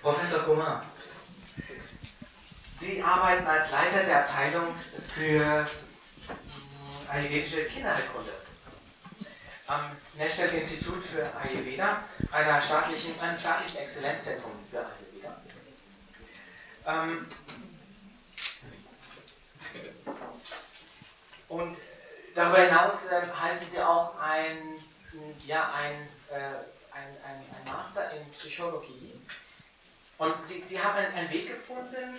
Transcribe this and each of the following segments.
Professor Kumar, Sie arbeiten als Leiter der Abteilung für ayurvedische Kinderheilkunde am National Institute für Ayurveda, einem staatlichen Exzellenzzentrum für Ayurveda. Und darüber hinaus halten Sie auch ein Master in Psychologie. Und Sie haben einen Weg gefunden,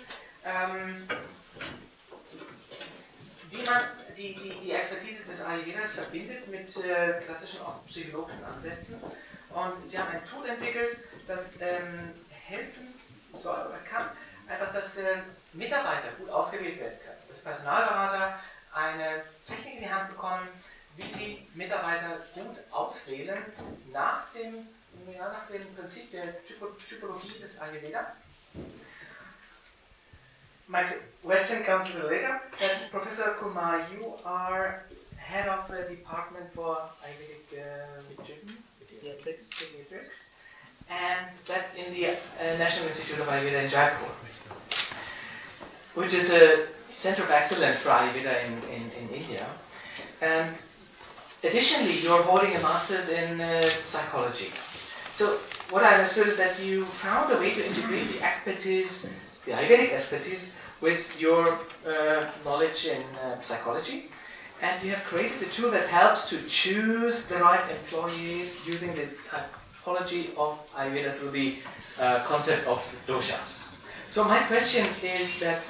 wie man die Expertise des Ayurvedas verbindet mit klassischen auch psychologischen Ansätzen. Und Sie haben ein Tool entwickelt, das helfen soll oder kann, einfach, dass Mitarbeiter gut ausgewählt werden können. Dass Personalberater eine Technik in die Hand bekommen, wie sie Mitarbeiter gut auswählen nach dem Prinzip der Typologie des Ayurveda. My question comes a little later. Professor Kumar, you are head of the Department for Ayurvedic Pediatrics, and that in the National Institute of Ayurveda in Jaipur, which is a center of excellence for Ayurveda in India. And additionally, you are holding a master's in psychology. So what I understood is that you found a way to integrate the expertise, the Ayurvedic expertise, with your knowledge in psychology, and you have created a tool that helps to choose the right employees using the typology of Ayurveda through the concept of doshas. So my question is that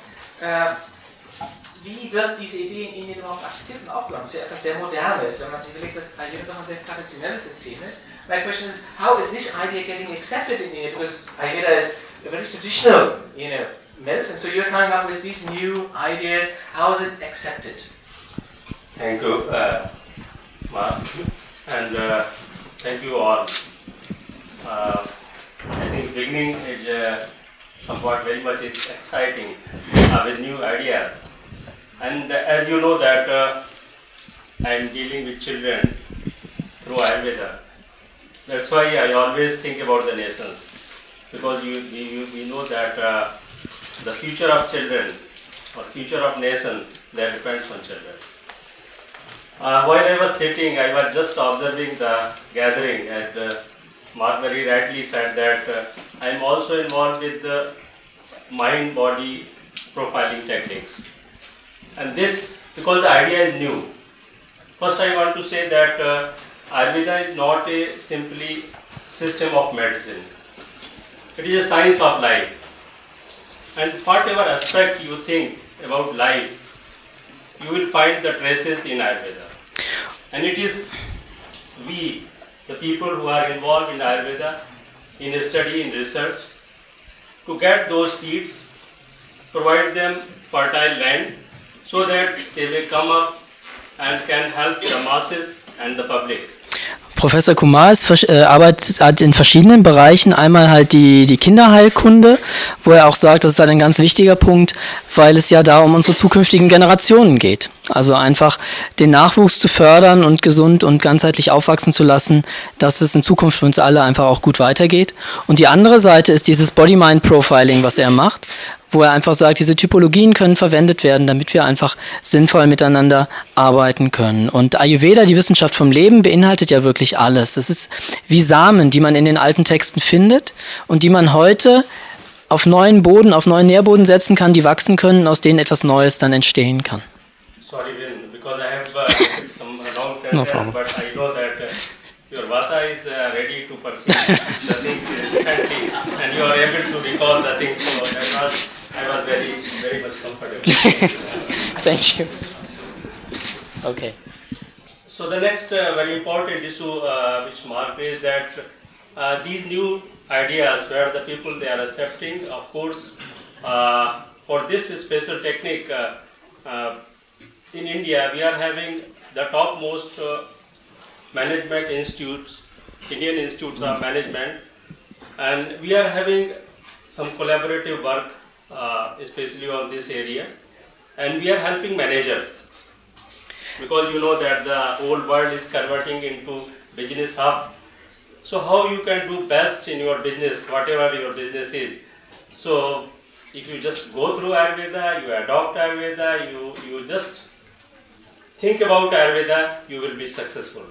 wie wird diese Idee in Indien überhaupt akzeptiert und aufgenommen? Das ist ja etwas sehr Modernes, wenn man sich überlegt, dass Ayurveda doch ein sehr traditionelles System ist. My question is, how is this idea getting accepted in India? Because Ayurveda is a very traditional, medicine. So you're coming up with these new ideas. How is it accepted? Thank you, Mark, and thank you all. I think beginning is somewhat very much exciting with new ideas. And as you know that I am dealing with children through Ayurveda. That's why I always think about the nations, because we know that the future of children or future of nation, that depends on children. While I was sitting, I was just observing the gathering, and Mark very rightly said that I am also involved with the mind-body profiling techniques. And this, because the idea is new. First I want to say that Ayurveda is not a simply system of medicine. It is a science of life. And whatever aspect you think about life, you will find the traces in Ayurveda. And it is we, the people who are involved in Ayurveda, in study, in research, to get those seeds, provide them fertile land, so that they will come up and can help the masses and the public. Professor Kumar arbeitet in verschiedenen Bereichen. Einmal halt die Kinderheilkunde, wo er auch sagt, das ist halt ein ganz wichtiger Punkt, weil es ja da um unsere zukünftigen Generationen geht. Also einfach den Nachwuchs zu fördern und gesund und ganzheitlich aufwachsen zu lassen, dass es in Zukunft für uns alle einfach auch gut weitergeht. Und die andere Seite ist dieses Body-Mind-Profiling, was er macht, wo er einfach sagt, diese Typologien können verwendet werden, damit wir einfach sinnvoll miteinander arbeiten können. Und Ayurveda, die Wissenschaft vom Leben, beinhaltet ja wirklich alles. Das ist wie Samen, die man in den alten Texten findet und die man heute auf neuen Boden, auf neuen Nährboden setzen kann, die wachsen können, aus denen etwas Neues dann entstehen kann. Sorry, because I have some wrong sentence, no problem. But I know that your vata is ready to perceive the things instantly, and you are able to recall the things. So I was very much comfortable. Thank you. Okay. So the next very important issue which Mark raised, that these new ideas where the people they are accepting, of course, for this special technique in India we are having the topmost management institutes, Indian Institutes of Management, and we are having some collaborative work especially on this area, and we are helping managers, because you know that the whole world is converting into business hub, So how you can do best in your business, whatever your business is. So if you just go through Ayurveda, you adopt Ayurveda, you just think about Ayurveda, you will be successful.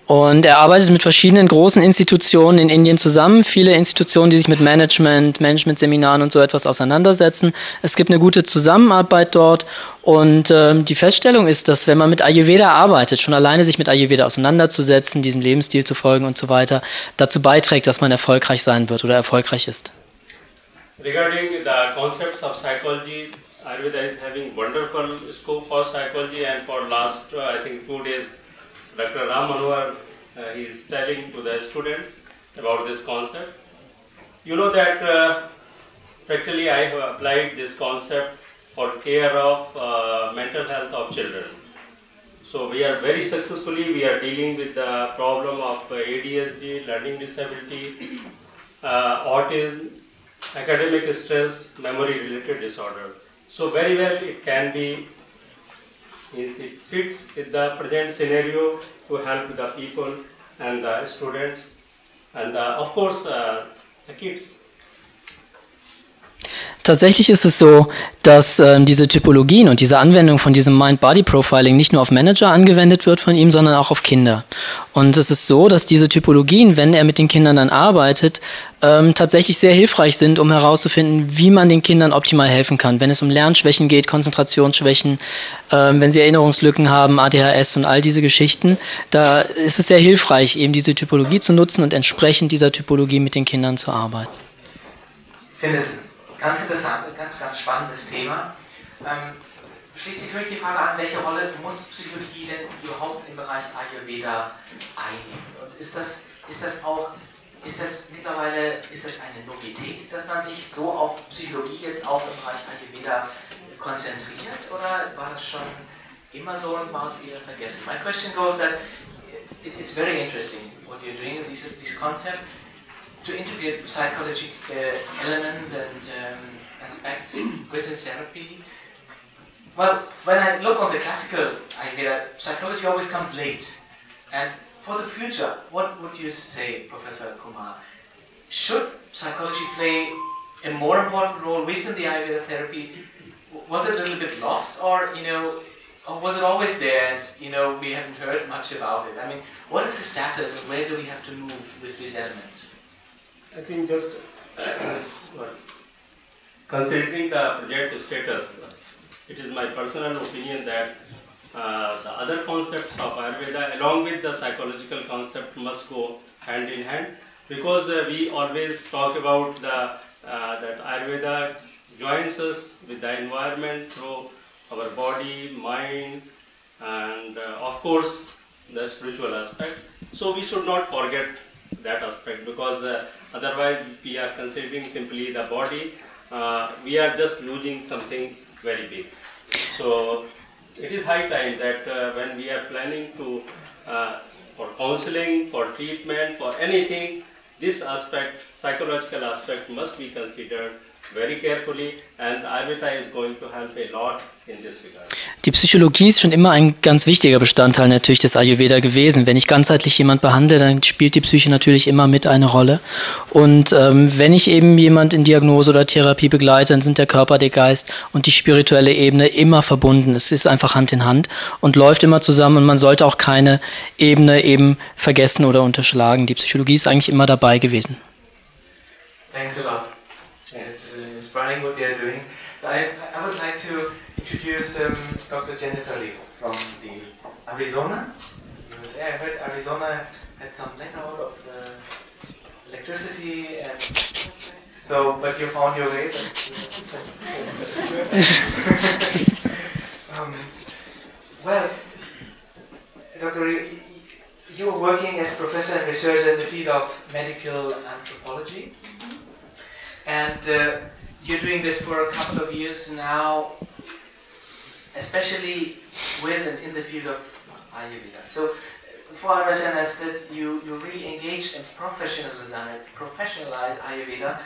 Und er arbeitet mit verschiedenen großen Institutionen in Indien zusammen, viele Institutionen, die sich mit Managementseminaren und so etwas auseinandersetzen. Es gibt eine gute Zusammenarbeit dort und die Feststellung ist, dass wenn man mit Ayurveda arbeitet, schon alleine sich mit Ayurveda auseinanderzusetzen, diesem Lebensstil zu folgen und so weiter, dazu beiträgt, dass man erfolgreich sein wird oder erfolgreich ist. Regarding the concepts of psychology, Ayurveda is having wonderful scope for psychology, and for last I think 2 days Dr. Ram Manohar he is telling to the students about this concept. You know that practically I have applied this concept for care of mental health of children. So we are very successfully dealing with the problem of ADHD, learning disability, autism, academic stress, memory related disorder. So very well it can be, it fits with the present scenario to help the people and the students and of course the kids. Tatsächlich ist es so, dass diese Typologien und diese Anwendung von diesem Mind-Body-Profiling nicht nur auf Manager angewendet wird von ihm, sondern auch auf Kinder. Und es ist so, dass diese Typologien, wenn er mit den Kindern dann arbeitet, tatsächlich sehr hilfreich sind, um herauszufinden, wie man den Kindern optimal helfen kann. Wenn es um Lernschwächen geht, Konzentrationsschwächen, wenn sie Erinnerungslücken haben, ADHS und all diese Geschichten, da ist es sehr hilfreich, eben diese Typologie zu nutzen und entsprechend dieser Typologie mit den Kindern zu arbeiten. Ich finde es ganz interessant, ganz spannendes Thema. Schließt sich wirklich die Frage an, welche Rolle muss Psychologie denn überhaupt im Bereich Ayurveda einnehmen? Und ist das mittlerweile eine Novität, dass man sich so auf Psychologie jetzt auch im Bereich Ayurveda konzentriert, oder war das schon immer so und war es eher vergessen? My question goes that it's very interesting what you're doing in this concept. To integrate psychological elements and aspects within therapy. Well, when I look on the classical Ayurveda, psychology always comes late. And for the future, what would you say, Professor Kumar? Should psychology play a more important role within the Ayurveda therapy? Was it a little bit lost, or or was it always there and we haven't heard much about it? I mean, what is the status and where do we have to move with these elements? I think just considering the present status, it is my personal opinion that the other concepts of Ayurveda along with the psychological concept must go hand in hand, because we always talk about that Ayurveda joins us with the environment through our body, mind, and of course the spiritual aspect. So we should not forget that aspect, because otherwise we are considering simply the body, we are just losing something very big. So it is high time that when we are planning to for counseling, for treatment, for anything, this aspect, psychological aspect, must be considered very carefully, and Ayurveda is going to help a lot in this regard. Die Psychologie ist schon immer ein ganz wichtiger Bestandteil natürlich des Ayurveda gewesen. Wenn ich ganzheitlich jemand behandle, dann spielt die Psyche natürlich immer mit eine Rolle. Und wenn ich eben jemand in Diagnose oder Therapie begleite, dann sind der Körper, der Geist und die spirituelle Ebene immer verbunden. Es ist einfach Hand in Hand und läuft immer zusammen, und man sollte auch keine Ebene eben vergessen oder unterschlagen. Die Psychologie ist eigentlich immer dabei gewesen. Thanks a lot. It's inspiring what you're doing. So I would like to introduce Dr. Jennifer Lee from the Arizona, USA. I heard Arizona had some blackout of electricity, and so, but you found your way. That's well, Dr. Lee, you are working as professor and researcher in the field of medical anthropology. And you're doing this for a couple of years now, especially with and in the field of Ayurveda. So, for our listeners, that you really engaged in professionalize Ayurveda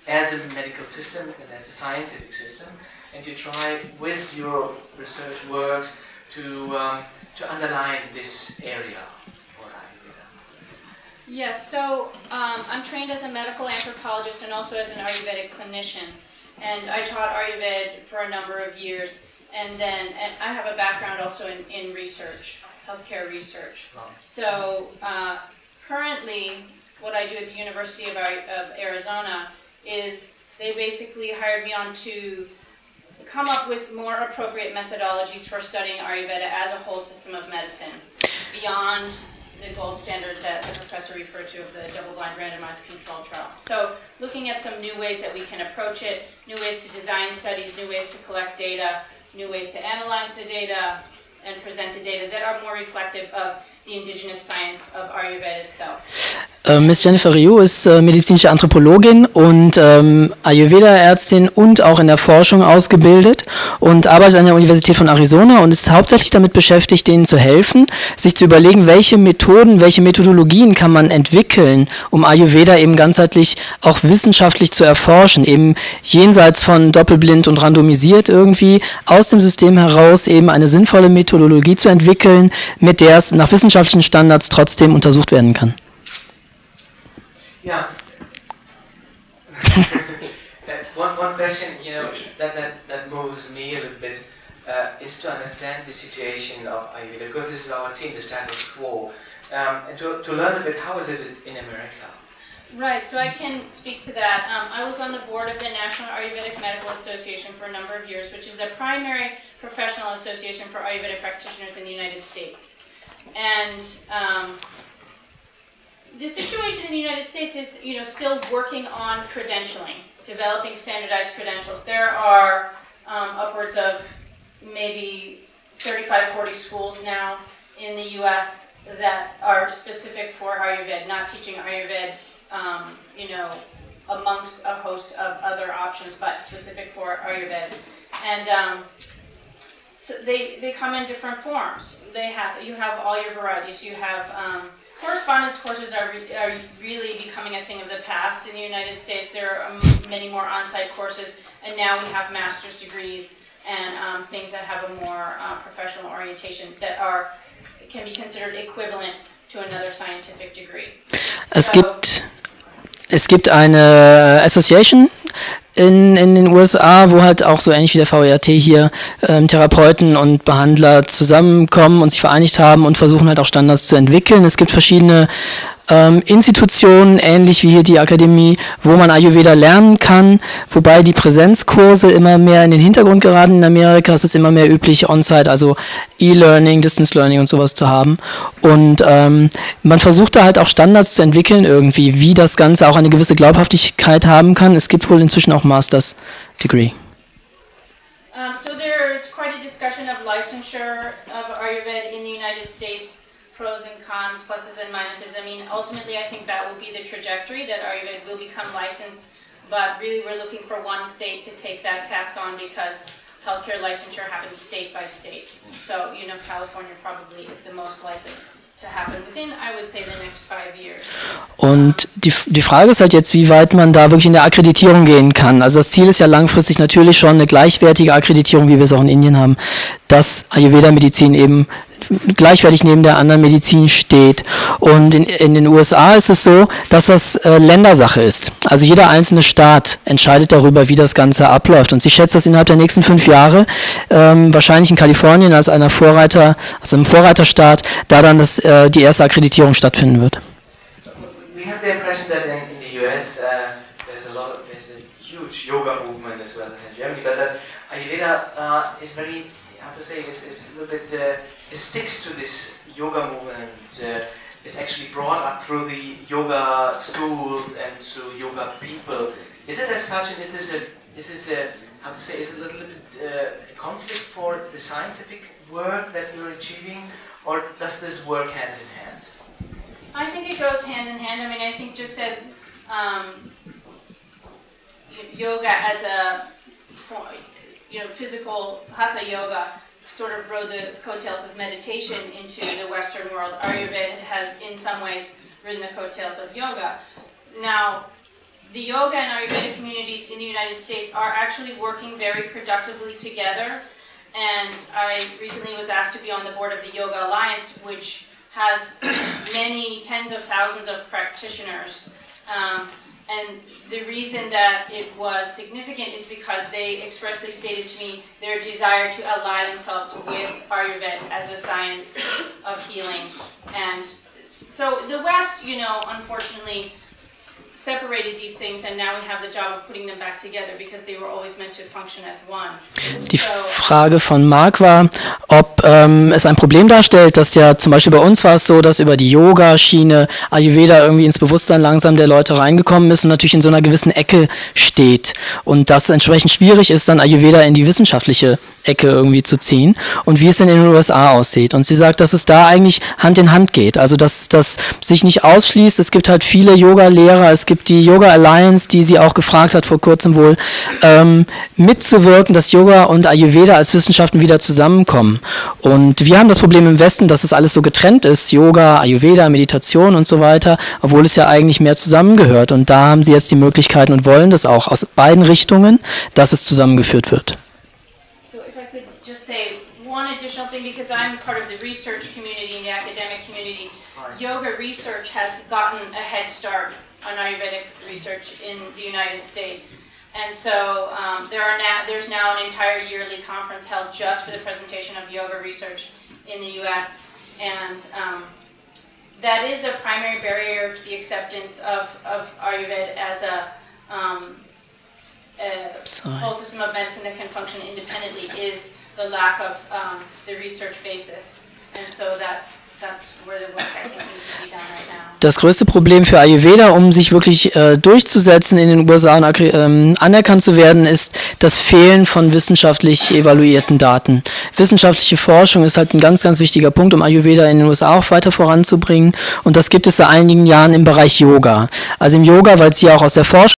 as a medical system and as a scientific system, and you try with your research works to underline this area for Ayurveda. Yes, so I'm trained as a medical anthropologist and also as an Ayurvedic clinician. And I taught Ayurveda for a number of years. And I have a background also in research, healthcare research. So currently, what I do at the University of Arizona is they basically hired me on to come up with more appropriate methodologies for studying Ayurveda as a whole system of medicine, beyond the gold standard that the professor referred to of the double-blind randomized controlled trial. So looking at some new ways that we can approach it, new ways to design studies, new ways to collect data, new ways to analyze the data and present the data that are more reflective of the indigenous science of Ayurveda itself. Miss Jennifer Ryu ist medizinische Anthropologin und Ayurveda-Ärztin und auch in der Forschung ausgebildet und arbeitet an der Universität von Arizona und ist hauptsächlich damit beschäftigt, denen zu helfen, sich zu überlegen, welche Methoden, welche Methodologien kann man entwickeln, um Ayurveda eben ganzheitlich auch wissenschaftlich zu erforschen, eben jenseits von doppelblind und randomisiert irgendwie aus dem System heraus eben eine sinnvolle Methodologie zu entwickeln, mit der es nach wissenschaftlichen Standards trotzdem untersucht werden kann. Yeah. one question, that moves me a little bit is to understand the situation of Ayurveda, because this is our team, the status quo, and to learn a bit how is it in America. Right, so I can speak to that. I was on the board of the National Ayurvedic Medical Association for a number of years, which is the primary professional association for Ayurvedic practitioners in the United States. And the situation in the United States is, still working on credentialing, developing standardized credentials. There are upwards of maybe 35, 40 schools now in the U.S. that are specific for Ayurveda, not teaching Ayurveda, amongst a host of other options, but specific for Ayurveda. And so they come in different forms. You have all your varieties. You have correspondence courses are really becoming a thing of the past in the United States. There are many more on-site courses, and now we have master's degrees and things that have a more professional orientation that can be considered equivalent to another scientific degree. Es gibt eine Association in den USA, wo halt auch so ähnlich wie der VERT hier Therapeuten und Behandler zusammenkommen und sich vereinigt haben und versuchen halt auch Standards zu entwickeln. Es gibt verschiedene Institutionen, ähnlich wie hier die Akademie, wo man Ayurveda lernen kann, wobei die Präsenzkurse immer mehr in den Hintergrund geraten in Amerika. Es ist immer mehr üblich, On-Site, also E-Learning, Distance Learning und sowas zu haben. Und man versucht da halt auch Standards zu entwickeln irgendwie, wie das Ganze auch eine gewisse Glaubhaftigkeit haben kann. Es gibt wohl inzwischen auch Master's Degree. So there is quite a discussion of licensure of Ayurveda in the United States. Pros and cons, pluses and minuses. I mean, ultimately, I think that will be the trajectory, that Ayurveda will become licensed, but really we're looking for one state to take that task on because healthcare licensure happens state by state. So, California probably is the most likely to happen within, I would say, the next 5 years. Und die Frage ist halt jetzt, wie weit man da wirklich in der Akkreditierung gehen kann. Also das Ziel ist ja langfristig natürlich schon eine gleichwertige Akkreditierung, wie wir es auch in Indien haben, dass Ayurveda-Medizin eben gleichwertig neben der anderen Medizin steht. Und in den USA ist es so, dass das Ländersache ist. Also jeder einzelne Staat entscheidet darüber, wie das Ganze abläuft. Und sie schätzt, dass innerhalb der nächsten 5 Jahre wahrscheinlich in Kalifornien als einem Vorreiterstaat, da dann die erste Akkreditierung stattfinden wird. We have the impression that in the US there's a huge yoga movement as well as in Germany, but that Ayurveda is very, how to say this, is a little bit, it sticks to this yoga movement, is actually brought up through the yoga schools and through yoga people. Is it as such, and is this a how to say, is it a little bit a conflict for the scientific work that you're achieving, or does this work hand in hand? I think it goes hand in hand. I mean, I think just as yoga as a physical hatha yoga sort of rode the coattails of meditation into the Western world, Ayurveda has in some ways ridden the coattails of yoga. Now, the yoga and Ayurveda communities in the United States are actually working very productively together, and I recently was asked to be on the board of the Yoga Alliance, which has many tens of thousands of practitioners. And the reason that it was significant is because they expressly stated to me their desire to ally themselves with Ayurveda as a science of healing. And so the West, you know, unfortunately separated these things, and now we have the job of putting them back together because they were always meant to function as one. Die Frage von Marc war, ob es ein Problem darstellt, dass ja zum Beispiel bei uns war es so, dass über die Yoga-Schiene Ayurveda irgendwie ins Bewusstsein langsam der Leute reingekommen ist und natürlich in so einer gewissen Ecke steht und das entsprechend schwierig ist, dann Ayurveda in die wissenschaftliche Ecke irgendwie zu ziehen und wie es denn in den USA aussieht. Und sie sagt, dass es da eigentlich Hand in Hand geht, also dass das sich nicht ausschließt. Es gibt halt viele Yoga-Lehrer, es gibt die Yoga Alliance, die sie auch gefragt hat vor kurzem wohl, mitzuwirken, dass Yoga und Ayurveda als Wissenschaften wieder zusammenkommen. Und wir haben das Problem im Westen, dass es alles so getrennt ist, Yoga, Ayurveda, Meditation und so weiter, obwohl es ja eigentlich mehr zusammengehört. Und da haben sie jetzt die Möglichkeiten und wollen das auch aus beiden Richtungen, dass es zusammengeführt wird. One additional thing, because I'm part of the research community and the academic community, yoga research has gotten a head start on Ayurvedic research in the United States. And so there's now an entire yearly conference held just for the presentation of yoga research in the US. And that is the primary barrier to the acceptance of Ayurveda as a whole system of medicine that can function independently is the lack of the research basis, and so that's where the work I think needs to be done right now. Das größte Problem für Ayurveda, um sich wirklich durchzusetzen in den USA und anerkannt zu werden, ist das Fehlen von wissenschaftlich evaluierten Daten. Wissenschaftliche Forschung ist halt ein ganz, ganz wichtiger Punkt, um Ayurveda in den USA auch weiter voranzubringen, und das gibt es seit einigen Jahren im Bereich Yoga. Also im Yoga, weil es ja auch aus der Forschung